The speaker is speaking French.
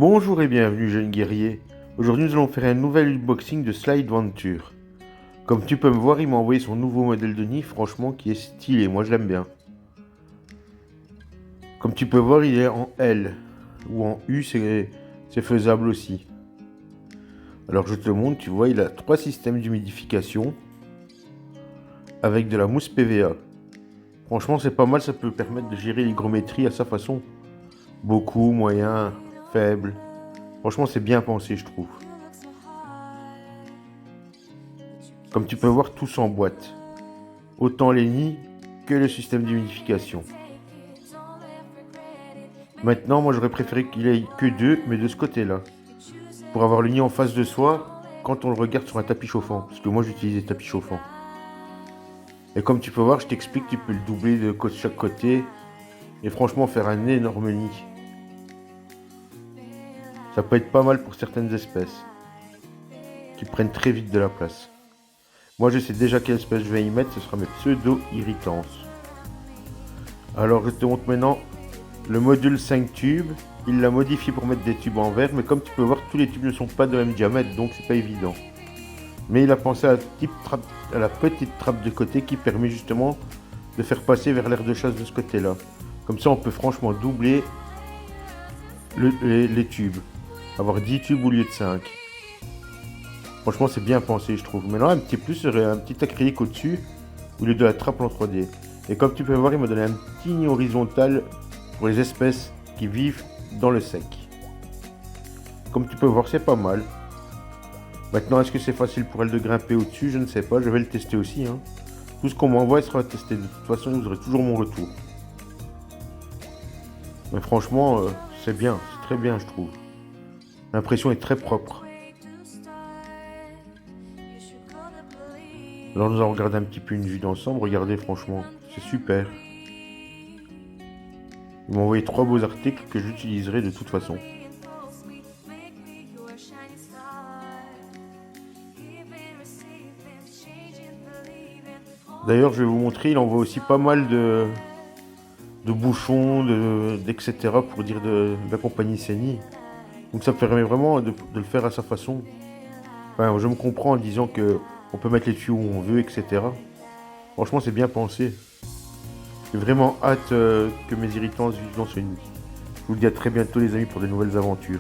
Bonjour et bienvenue jeune guerrier. Aujourd'hui nous allons faire un nouvel unboxing de Slide Venture. Comme tu peux me voir, il m'a envoyé son nouveau modèle de nid, franchement qui est stylé, moi je l'aime bien. Comme tu peux voir, il est en L ou en U, c'est faisable aussi. Alors je te le montre, tu vois, il a 3 systèmes d'humidification avec de la mousse PVA. Franchement c'est pas mal, ça peut permettre de gérer l'hygrométrie à sa façon. Beaucoup, moyen, faible. Franchement c'est bien pensé je trouve. Comme tu peux voir, tout s'emboîte. Autant les nids que le système d'humidification. Maintenant, moi j'aurais préféré qu'il ait que deux, mais de ce côté-là. Pour avoir le nid en face de soi, quand on le regarde sur un tapis chauffant. Parce que moi j'utilise des tapis chauffants. Et comme tu peux voir, je t'explique, tu peux le doubler de chaque côté. Et franchement, faire un énorme nid. Ça peut être pas mal pour certaines espèces. Qui prennent très vite de la place. Moi je sais déjà quelle espèce je vais y mettre, ce sera mes pseudo-irritances. Alors je te montre maintenant le module 5 tubes. Il l'a modifié pour mettre des tubes en verre, mais comme tu peux voir, tous les tubes ne sont pas de même diamètre, donc c'est pas évident. Mais il a pensé à la petite trappe de côté qui permet justement de faire passer vers l'air de chasse de ce côté-là. Comme ça on peut franchement doubler les tubes. Avoir 10 tubes au lieu de 5. Franchement c'est bien pensé je trouve. Maintenant un petit plus serait un petit acrylique au-dessus au lieu de la trappe en 3D. Et comme tu peux voir, il m'a donné un petit nid horizontal pour les espèces qui vivent dans le sec. Comme tu peux voir, c'est pas mal. Maintenant, est-ce que c'est facile pour elle de grimper au-dessus? Je ne sais pas, je vais le tester aussi. Tout ce qu'on m'envoie sera testé. De toute façon, vous aurez toujours mon retour. Mais franchement, c'est bien, c'est très bien, je trouve. L'impression est très propre. Alors nous allons regarder un petit peu une vue d'ensemble. Regardez, franchement, c'est super. Ils m'ont envoyé 3 beaux articles que j'utiliserai de toute façon. D'ailleurs, je vais vous montrer, il envoie aussi pas mal de bouchons, etc. pour dire d'accompagner ses nids. Donc ça permet vraiment de le faire à sa façon. Enfin, je me comprends en disant que on peut mettre les tuyaux où on veut, etc. Franchement, c'est bien pensé. J'ai vraiment hâte que mes irritants vivent dans ce nid. Je vous dis à très bientôt les amis pour de nouvelles aventures.